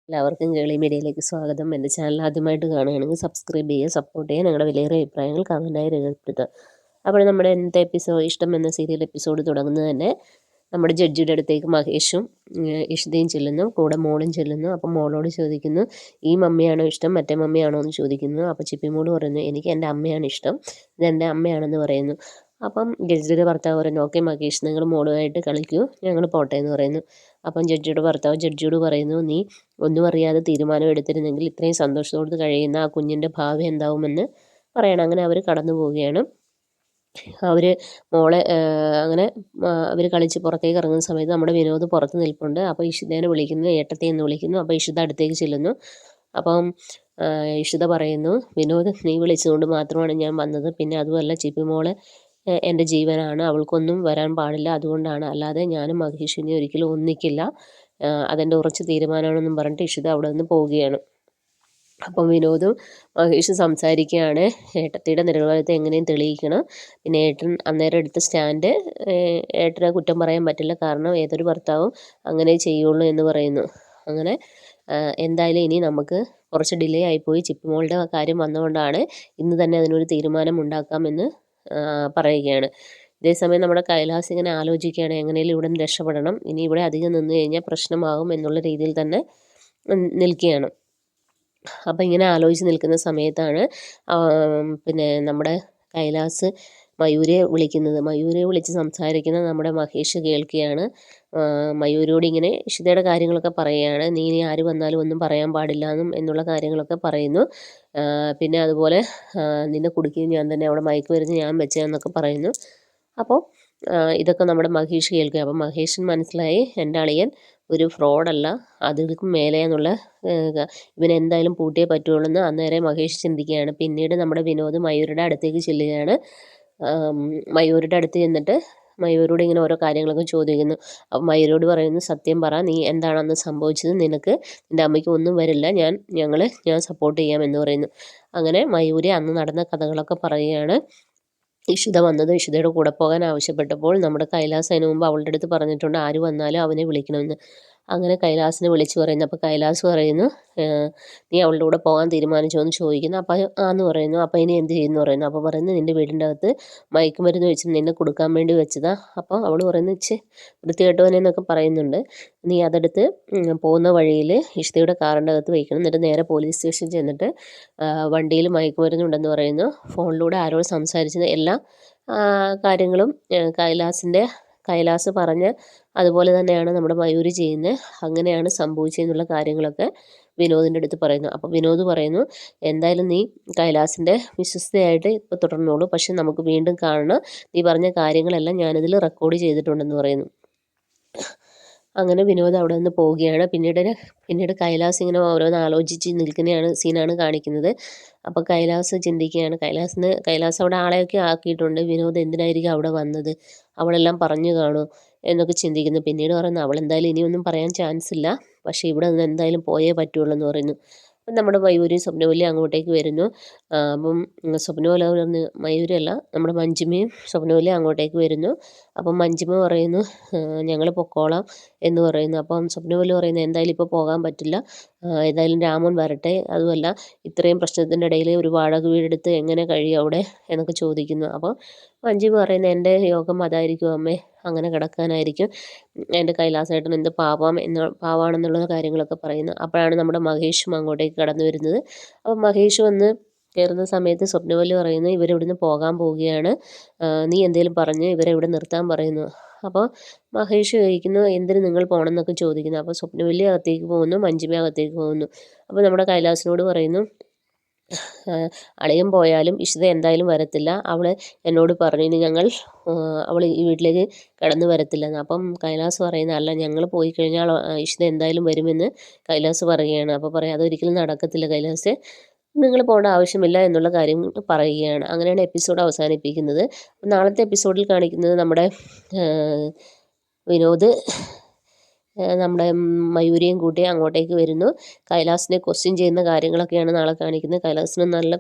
എല്ലാവർക്കും കേളി മീഡിയയിലേക്ക് സ്വാഗതം. എൻ്റെ ചാനൽ ആദ്യമായിട്ട് കാണുകയാണെങ്കിൽ സബ്സ്ക്രൈബ് ചെയ്യുക, സപ്പോർട്ട് ചെയ്യുക, നിങ്ങളുടെ വിലയേറിയ അഭിപ്രായങ്ങൾ കമൻറ്റായി രേഖപ്പെടുത്തുക. അപ്പോൾ നമ്മുടെ ഇന്നത്തെ എപ്പിസോഡ് ഇഷ്ടം എന്ന സീരിയൽ എപ്പിസോഡ് തുടങ്ങുന്നത് തന്നെ നമ്മുടെ ജഡ്ജിയുടെ അടുത്തേക്ക് മഹേഷും ഇഷിതയും ചെല്ലുന്നു, കൂടെ മോളും ചെല്ലുന്നു. അപ്പം മോളോട് ചോദിക്കുന്നു, ഈ മമ്മിയാണോ ഇഷ്ടം മറ്റേ മമ്മിയാണോ എന്ന് ചോദിക്കുന്നു. അപ്പോൾ ചിപ്പിമോള് പറയുന്നു, എനിക്ക് എൻ്റെ അമ്മയാണ് ഇഷ്ടം, ഇതെൻ്റെ അമ്മയാണെന്ന് പറയുന്നു. അപ്പം ജഡ്ജിയുടെ ഭർത്താവ് പറയുന്നു, ഓക്കെ മഹേഷ്, നിങ്ങൾ മോളുമായിട്ട് കളിക്കൂ, ഞങ്ങൾ പോട്ടെ എന്ന് പറയുന്നു. അപ്പം ജഡ്ജിയുടെ ഭർത്താവ് ജഡ്ജിയോട് പറയുന്നു, നീ ഒന്നും അറിയാതെ തീരുമാനം എടുത്തിരുന്നെങ്കിൽ ഇത്രയും സന്തോഷത്തോട് കഴിയുന്ന ആ കുഞ്ഞിൻ്റെ ഭാവി എന്താവുമെന്ന് പറയണം. അങ്ങനെ അവർ കടന്നു പോവുകയാണ്. അവർ മോളെ അങ്ങനെ അവർ കളിച്ച് പുറത്തേക്ക് ഇറങ്ങുന്ന സമയത്ത് നമ്മുടെ വിനോദ് പുറത്ത് നിൽപ്പുണ്ട്. അപ്പോൾ ഇഷിതേനെ വിളിക്കുന്നു, ഏട്ടത്തെ എന്ന് വിളിക്കുന്നു. അപ്പോൾ ഇഷിത അടുത്തേക്ക് ചെല്ലുന്നു. അപ്പം ഇഷിത പറയുന്നു, വിനോദ് നീ വിളിച്ചുകൊണ്ട് മാത്രമാണ് ഞാൻ വന്നത്, പിന്നെ അതുമല്ല ചിപ്പി മോളെ എൻ്റെ ജീവനാണ്, അവൾക്കൊന്നും വരാൻ പാടില്ല, അതുകൊണ്ടാണ്, അല്ലാതെ ഞാനും മഹേഷിനെ ഒരിക്കലും ഒന്നിക്കില്ല, അതെൻ്റെ ഉറച്ച തീരുമാനമാണെന്നും പറഞ്ഞിട്ട് ഇഷിത അവിടെ നിന്ന് പോവുകയാണ്. അപ്പം വിനോദും മഹേഷും സംസാരിക്കുകയാണ്, ഏട്ടത്തിയുടെ നിരപരാധിത്വം എങ്ങനെയും തെളിയിക്കണം, പിന്നെ ഏട്ടൻ അന്നേരം എടുത്ത സ്റ്റാൻഡ് ഏട്ടനെ കുറ്റം പറയാൻ പറ്റില്ല, കാരണം ഏതൊരു ഭർത്താവും അങ്ങനെ ചെയ്യുള്ളൂ എന്ന് പറയുന്നു. അങ്ങനെ എന്തായാലും ഇനി നമുക്ക് കുറച്ച് ഡിലേ ആയിപ്പോയി, ചിപ്പിമോളുടെ കാര്യം വന്നുകൊണ്ടാണ്, ഇന്ന് തന്നെ അതിനൊരു തീരുമാനം ഉണ്ടാക്കാമെന്ന് പറയുകയാണ്. ഇതേസമയം നമ്മുടെ കൈലാസ് ഇങ്ങനെ ആലോചിക്കുകയാണ്, എങ്ങനെയും ഇവിടെ നിന്ന് രക്ഷപ്പെടണം, ഇനി ഇവിടെ അധികം നിന്ന് കഴിഞ്ഞാൽ പ്രശ്നമാകും എന്നുള്ള രീതിയിൽ തന്നെ നിൽക്കുകയാണ്. അപ്പം ഇങ്ങനെ ആലോചിച്ച് നിൽക്കുന്ന സമയത്താണ് പിന്നെ നമ്മുടെ കൈലാസ് മയൂരിയെ വിളിക്കുന്നത്. മയൂരിയെ വിളിച്ച് സംസാരിക്കുന്ന നമ്മുടെ മഹേഷ് കേൾക്കുകയാണ്. മയൂരോട് ഇങ്ങനെ ഇഷിതയുടെ കാര്യങ്ങളൊക്കെ പറയുകയാണ്, നീ ഇനി ആര് വന്നാലും ഒന്നും പറയാൻ പാടില്ല എന്നുള്ള കാര്യങ്ങളൊക്കെ പറയുന്നു. പിന്നെ അതുപോലെ നിന്നെ കുടുക്കിയും ഞാൻ തന്നെ, അവിടെ മയക്കുമരുന്ന് ഞാൻ വെച്ചതെന്നൊക്കെ പറയുന്നു. അപ്പോൾ ഇതൊക്കെ നമ്മുടെ മഹേഷ് കേൾക്കുക. അപ്പം മഹേഷിന് മനസ്സിലായി, എൻ്റെ അളിയൻ ഒരു ഫ്രോഡല്ല, അതിൽക്കും മേലെ എന്നുള്ള ഇവനെന്തായാലും പൂട്ടിയേ പറ്റുള്ളൂ എന്ന് അന്നേരം മഹേഷ് ചിന്തിക്കുകയാണ്. പിന്നീട് നമ്മുടെ വിനോദ് മയൂരുടെ അടുത്തേക്ക് ചെല്ലുകയാണ്. മയൂരുടെ അടുത്ത് ചെന്നിട്ട് മയൂരോട് ഇങ്ങനെ ഓരോ കാര്യങ്ങളൊക്കെ ചോദിക്കുന്നു. അപ്പം മയൂരോട് പറയുന്നു, സത്യം പറ, നീ എന്താണെന്ന് സംഭവിച്ചത്, നിനക്ക് നിൻ്റെ അമ്മയ്ക്ക് ഒന്നും വരില്ല, ഞാൻ സപ്പോർട്ട് ചെയ്യാം എന്ന് പറയുന്നു. അങ്ങനെ മയൂരി അന്ന് നടന്ന കഥകളൊക്കെ പറയുകയാണ്. ഇഷിത വന്നത് ഇഷിതയുടെ കൂടെ പോകാൻ ആവശ്യപ്പെട്ടപ്പോൾ നമ്മുടെ കൈലാസ് അതിന് മുമ്പ് അവളുടെ അടുത്ത് പറഞ്ഞിട്ടുണ്ട്, ആര് വന്നാലും അവനെ വിളിക്കണമെന്ന്. അങ്ങനെ കൈലാസിനെ വിളിച്ച് പറയുന്നു. അപ്പോൾ കൈലാസ് പറയുന്നു, നീ അവളുടെ കൂടെ പോകാൻ തീരുമാനിച്ചോ എന്ന് ചോദിക്കുന്നു. അപ്പോൾ ആന്ന് പറയുന്നു. അപ്പോൾ ഇനി എന്ത് ചെയ്യുന്നു പറയുന്നു. അപ്പോൾ പറയുന്നു, നിൻ്റെ വീടിൻ്റെ അകത്ത് മയക്കുമരുന്ന് വെച്ച് നിന്നെ കൊടുക്കാൻ വേണ്ടി വെച്ചതാ. അപ്പോൾ അവൾ പറയുന്നു, വൃത്തികെട്ടവനെന്നൊക്കെ പറയുന്നുണ്ട്, നീ അതെടുത്ത് പോകുന്ന വഴിയിൽ ഇഷ്തയുടെ കാറിൻ്റെ അകത്ത് വയ്ക്കണം, എന്നിട്ട് നേരെ പോലീസ് സ്റ്റേഷനിൽ ചെന്നിട്ട് വണ്ടിയിൽ മയക്കുമരുന്നുണ്ടെന്ന് പറയുന്നു, ഫോണിലൂടെ ആരോട് സംസാരിച്ചത് എല്ലാ കാര്യങ്ങളും കൈലാസ് പറഞ്ഞ അതുപോലെ തന്നെയാണ് നമ്മുടെ മയൂരി ചെയ്യുന്നത്, അങ്ങനെയാണ് സംഭവിച്ചതെന്നുള്ള കാര്യങ്ങളൊക്കെ വിനോദിൻ്റെ അടുത്ത് പറയുന്നു. അപ്പോൾ വിനോദ് പറയുന്നു, എന്തായാലും നീ കൈലാസിൻ്റെ വിശ്വസ്തയായിട്ട് ഇപ്പോൾ തുടർന്നോളൂ, പക്ഷെ നമുക്ക് വീണ്ടും കാണണം, നീ പറഞ്ഞ കാര്യങ്ങളെല്ലാം ഞാനിതിൽ റെക്കോർഡ് ചെയ്തിട്ടുണ്ടെന്ന് പറയുന്നു. അങ്ങനെ വിനോദ് അവിടെ നിന്ന് പോവുകയാണ്. പിന്നീട് കൈലാസ് ഇങ്ങനെ ഓരോന്ന് ആലോചിച്ച് നിൽക്കുന്നതാണ് സീനാണ് കാണിക്കുന്നത്. അപ്പോൾ കൈലാസ് ചിന്തിക്കുകയാണ്, കൈലാസ് അവിടെ ആളെയൊക്കെ ആക്കിയിട്ടുണ്ട്, വിനോദ് എന്തിനായിരിക്കും അവിടെ വന്നത്, അവളെല്ലാം പറഞ്ഞു കാണും എന്നൊക്കെ ചിന്തിക്കുന്നു. പിന്നീട് പറയുന്നു, അവളെന്തായാലും ഇനിയൊന്നും പറയാൻ ചാൻസ് ഇല്ല, പക്ഷേ ഇവിടെ നിന്ന് എന്തായാലും പോയേ പറ്റുള്ളൂ എന്ന് പറയുന്നു. അപ്പം നമ്മുടെ മയൂരിയും സ്വപ്നവല്ലിയും അങ്ങോട്ടേക്ക് വരുന്നു. അപ്പം സ്വപ്നവല്ലി പറഞ്ഞ്, മയൂരി അല്ല, നമ്മുടെ മഞ്ജിമയും സ്വപ്നവല്ലിയും അങ്ങോട്ടേക്ക് വരുന്നു. അപ്പം മഞ്ജിമ പറയുന്നു, ഞങ്ങൾ പൊക്കോളാം എന്ന് പറയുന്നു. അപ്പം സ്വപ്നവല്ലി പറയുന്നു, എന്തായാലും ഇപ്പോൾ പോകാൻ പറ്റില്ല, ഏതായാലും രാമൻ വരട്ടെ, അതുമല്ല ഇത്രയും പ്രശ്നത്തിൻ്റെ ഇടയിൽ ഒരു വാടക വീടെടുത്ത് എങ്ങനെ കഴിയും അവിടെ എന്നൊക്കെ ചോദിക്കുന്നു. അപ്പോൾ മഞ്ജിമ പറയുന്നു, എൻ്റെ യോഗം അതായിരിക്കും അമ്മേ, അങ്ങനെ കിടക്കാനായിരിക്കും, എൻ്റെ കൈലാസേട്ടൻ എന്ത് പാവാണെന്നുള്ള കാര്യങ്ങളൊക്കെ പറയുന്നു. അപ്പോഴാണ് നമ്മുടെ മഹേഷും അങ്ങോട്ടേക്ക് കടന്നു വരുന്നത്. അപ്പോൾ മഹേഷ് വന്ന് കയറുന്ന സമയത്ത് സ്വപ്നവല്ലി പറയുന്നു, ഇവരിവിടുന്ന് പോകാൻ പോവുകയാണ്, നീ എന്തേലും പറഞ്ഞ് ഇവരെ ഇവിടെ നിർത്താൻ പറയുന്നു. അപ്പോൾ മഹേഷ് ചോദിക്കുന്നു, എന്തിന് നിങ്ങൾ പോകണം എന്നൊക്കെ ചോദിക്കുന്നു. അപ്പോൾ സ്വപ്നവല്ലി അകത്തേക്ക് പോകുന്നു, മഞ്ജിമ അകത്തേക്ക് പോകുന്നു. അപ്പോൾ നമ്മുടെ കൈലാസിനോട് പറയുന്നു, അളിയൻ പോയാലും ഇഷിത എന്തായാലും വരത്തില്ല, അവൾ എന്നോട് പറഞ്ഞു, ഇനി അവൾ ഈ വീട്ടിലേക്ക് കടന്നു വരത്തില്ലെന്ന്. അപ്പം കൈലാസ് പറയുന്നത്, അല്ല, ഞങ്ങൾ പോയി കഴിഞ്ഞാൽ ഇഷിത എന്തായാലും വരുമെന്ന് കൈലാസ് പറയുകയാണ്. അപ്പോൾ പറയാം, അതൊരിക്കലും നടക്കത്തില്ല കൈലാസ്, നിങ്ങൾ പോകേണ്ട ആവശ്യമില്ല എന്നുള്ള കാര്യം പറയുകയാണ്. അങ്ങനെയാണ് എപ്പിസോഡ് അവസാനിപ്പിക്കുന്നത്. നാളത്തെ എപ്പിസോഡിൽ കാണിക്കുന്നത് നമ്മുടെ വിനോദ് നമ്മുടെ മയൂരിയും കൂട്ടി അങ്ങോട്ടേക്ക് വരുന്നു. കൈലാസിനെ ക്വസ്റ്റ്യൻ ചെയ്യുന്ന കാര്യങ്ങളൊക്കെയാണ് നാളെ കാണിക്കുന്നത്. കൈലാസിന് നല്ല